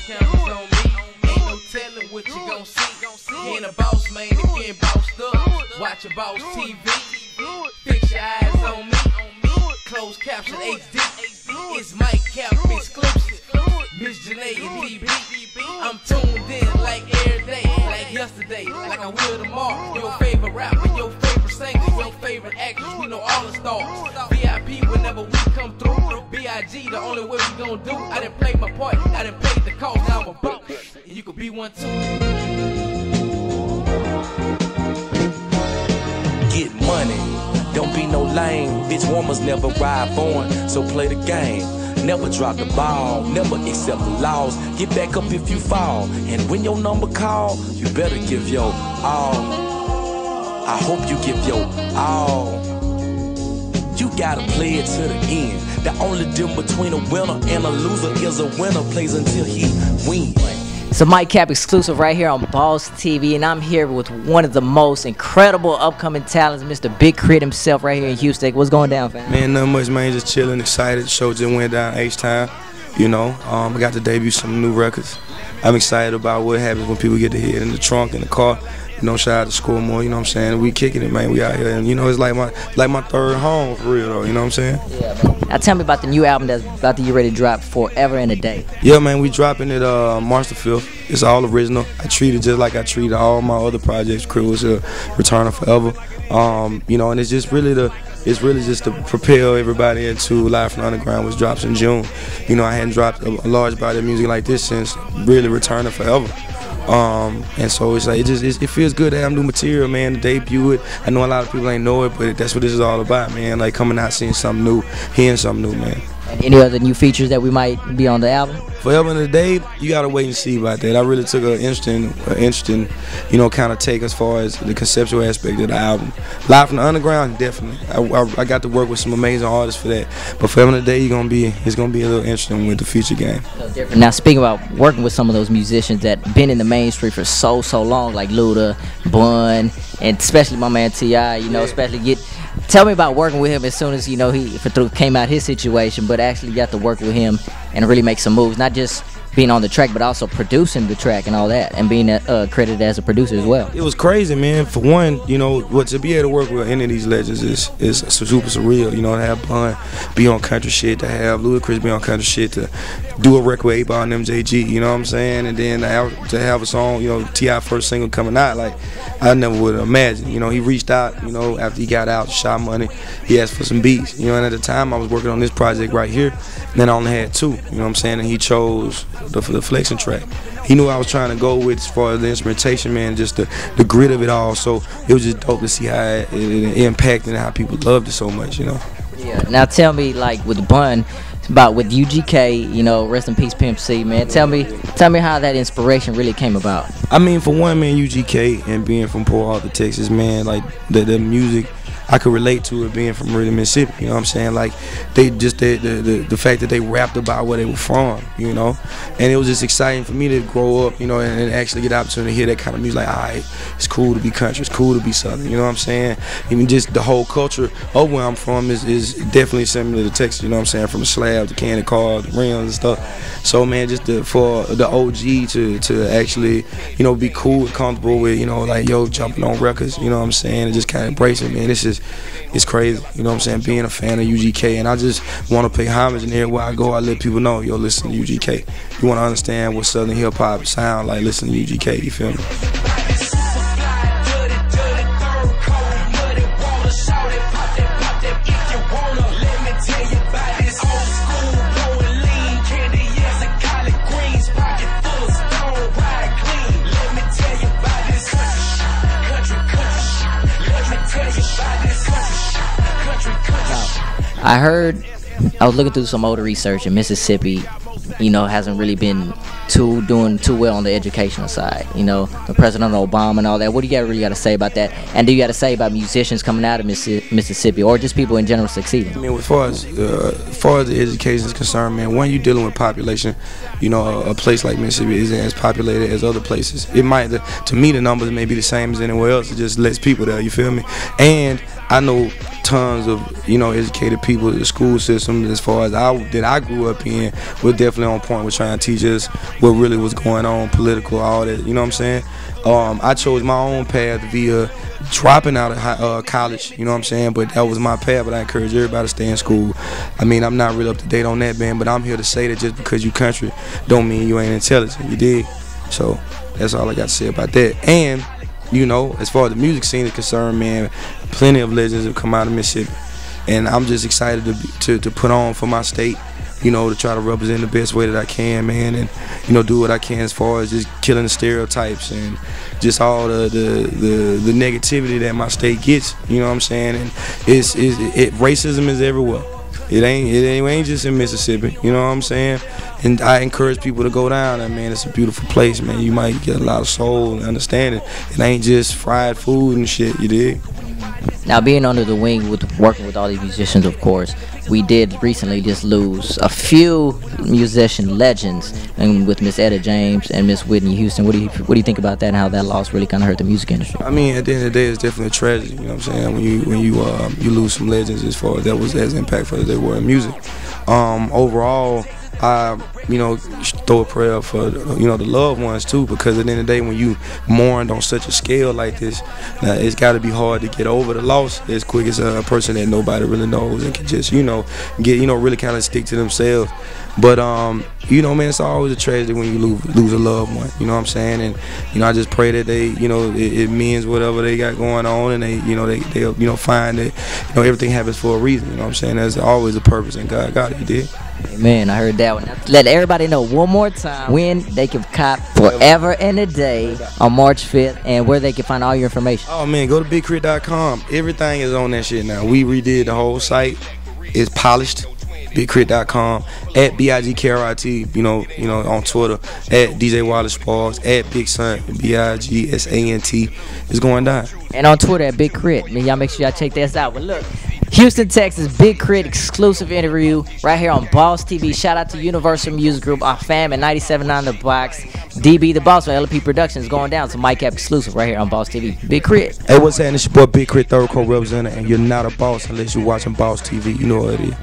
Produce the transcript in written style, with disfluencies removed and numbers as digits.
cameras on me. Ain't no telling what you gon' see. He ain't a boss man, again bossed up. Watch your boss TV. Fix your eyes on me. Closed caption HD. It's Mike Cap exclusive. Miss Janae and DB. I'm tuned in like every day, like yesterday, like I will tomorrow. Your favorite rapper, your favorite singer, your favorite actress. We know all the stars. VIP whenever we come through. B.I.G. the only way we gon' do. I done played my part, I done paid the cost. Now I'm a book, and you could be one too. Get money, don't be no lame. Bitch, warmers never ride on, so play the game. Never drop the ball, never accept the loss. Get back up if you fall, and when your number call, you better give your all. I hope you give your all. You gotta play it to the end. The only difference between a winner and a loser is a winner plays until he wins. It's a Mike Cap exclusive right here on Boss TV, and I'm here with one of the most incredible upcoming talents, Mr. Big K.R.I.T himself right here in Houston. What's going down, fam? Man, nothing much, man. Just chilling, excited. The show just went down H-Time. You know, I got to debut some new records. I'm excited about what happens when people get to hear it in the trunk, in the car. You know, shout out to Score-More, you know what I'm saying? We kicking it, man. We out here, and you know, it's like my third home for real, though. You know what I'm saying? Yeah, man. Now tell me about the new album that's about to get ready to drop, 4EVANADAY. Yeah, man, we dropping it March the 5th. It's all original. I treat it just like I treated all my other projects. K.R.I.T was returning forever. You know, and it's just really just to propel everybody into Live from the Underground, which drops in June. You know, I hadn't dropped a large body of music like this since really returning forever. And so it's like it feels good to have new material, man, to debut it. I know a lot of people ain't know it, but that's what this is all about, man. Like coming out, seeing something new, hearing something new, man. And any other new features that we might be on the album? 4EVANADAY, you gotta wait and see about that. I really took an interesting, you know, kind of take as far as the conceptual aspect of the album. Live from the Underground, definitely. I got to work with some amazing artists for that. But 4EVANADAY, it's gonna be a little interesting with the feature game. Now, speaking about working with some of those musicians that been in the mainstream for so long, like Luda, Bun, and especially my man T.I. You know, especially tell me about working with him as soon as, you know, he came out his situation, but actually got to work with him and really make some moves, not just being on the track, but also producing the track and all that, and being credited as a producer as well. It was crazy, man. For one, you know, to be able to work with any of these legends is super surreal. You know, to have Bun be on country shit, to have Ugk'S be on country shit, to do a record with 8 Ball and MJG, you know what I'm saying? And then to have a song, you know, T.I. first single coming out, like, I never would have imagined. You know, he reached out, you know, after he got out, shot money, he asked for some beats. You know, and at the time I was working on this project right here, and then I only had 2, you know what I'm saying? And he chose the flexing track. He knew I was trying to go with as far as the instrumentation, man, just the grit of it all. So it was just dope to see how it impacted and how people loved it so much, you know. Yeah. Now tell me, like with Bun, about with UGK, you know, rest in peace Pimp C, man. Tell me how that inspiration really came about. I mean, for one, man, UGK and being from Port Arthur, Texas, man, like the music, I could relate to it being from really Mississippi, you know what I'm saying? Like, they just, the fact that they rapped about where they were from, you know? And it was just exciting for me to grow up, you know, and actually get the opportunity to hear that kind of music. Like, all right, it's cool to be country, it's cool to be Southern, you know what I'm saying? Even just the whole culture of where I'm from is definitely similar to Texas, you know what I'm saying? From the slab, the candy cars, the rims and stuff. So, man, just for the OG to actually, you know, be cool and comfortable with, you know, like, yo, jumping on records, you know what I'm saying? And just kind of embrace it, man. It's crazy, you know what I'm saying, being a fan of UGK, and I just want to pay homage, and everywhere I go, I let people know, yo, listen to UGK. You want to understand what Southern hip hop sound like, listen to UGK, you feel me? I was looking through some older research, and Mississippi, you know, hasn't really been doing too well on the educational side. You know, the President Obama and all that. What do you really got to say about that? And do you got to say about musicians coming out of Mississippi, or just people in general succeeding? I mean, as far as the education is concerned, man, when you're dealing with population, you know, a place like Mississippi isn't as populated as other places. It might, to me, the numbers may be the same as anywhere else. It just lets people there. You feel me? And I know tons of, you know, educated people. The school system, as far as I grew up in, was definitely on point with trying to teach us what really was going on, political, all that. You know what I'm saying? I chose my own path via dropping out of college. You know what I'm saying? But that was my path. But I encourage everybody to stay in school. I mean, I'm not really up to date on that, man. But I'm here to say that just because you country, don't mean you ain't intelligent. You dig? So that's all I got to say about that. And you know, as far as the music scene is concerned, man, plenty of legends have come out of Mississippi, and I'm just excited to put on for my state, you know, to try to represent the best way that I can, man, and you know, do what I can as far as just killing the stereotypes and just all the negativity that my state gets. You know what I'm saying? And racism is everywhere. It ain't just in Mississippi. You know what I'm saying? And I encourage people to go down there, man. It's a beautiful place, man. You might get a lot of soul and understanding. It ain't just fried food and shit, you dig? Now, being under the wing with working with all these musicians, of course, we did recently just lose a few musician legends, and with Miss Etta James and Miss Whitney Houston. What do you think about that, and how that loss really kind of hurt the music industry? I mean, at the end of the day, it's definitely a tragedy. You know what I'm saying? When you lose some legends, as far as that was as impactful as they were in music. Overall, I, you know, throw a prayer for, you know, the loved ones too, because at the end of the day, when you mourn on such a scale like this, it's got to be hard to get over the loss as quick as a person that nobody really knows and can just, you know, get, you know, really kind of stick to themselves. But you know, man, it's always a tragedy when you lose a loved one. You know what I'm saying? And you know, I just pray that they, you know, it means whatever they got going on, and they, you know, they'll, you know, find that, you know, everything happens for a reason. You know what I'm saying? There's always a purpose, and God got it. He did. Amen. I heard that one. Let everybody know one more time when they can cop Forever and a Day on March 5th, and where they can find all your information. Oh man, go to BigK.com. Everything is on that shit now. We redid the whole site. It's polished. BigK.com, at K.R.I.T, you know, on Twitter, at DJ Wallace Sparks, at Big Son, BIGSANT. It's going down. And on Twitter at Big K.R.I.T. Man, y'all make sure y'all check this out. But look, Houston, Texas, Big K.R.I.T exclusive interview right here on Boss TV. Shout out to Universal Music Group, our fam at 97.9 The Box. DB The Boss for LP Productions going down. So Mike Cap exclusive right here on Boss TV. Big K.R.I.T. Hey, what's happening? It's your boy Big K.R.I.T, third co representative, and you're not a boss unless you're watching Boss TV. You know what it is.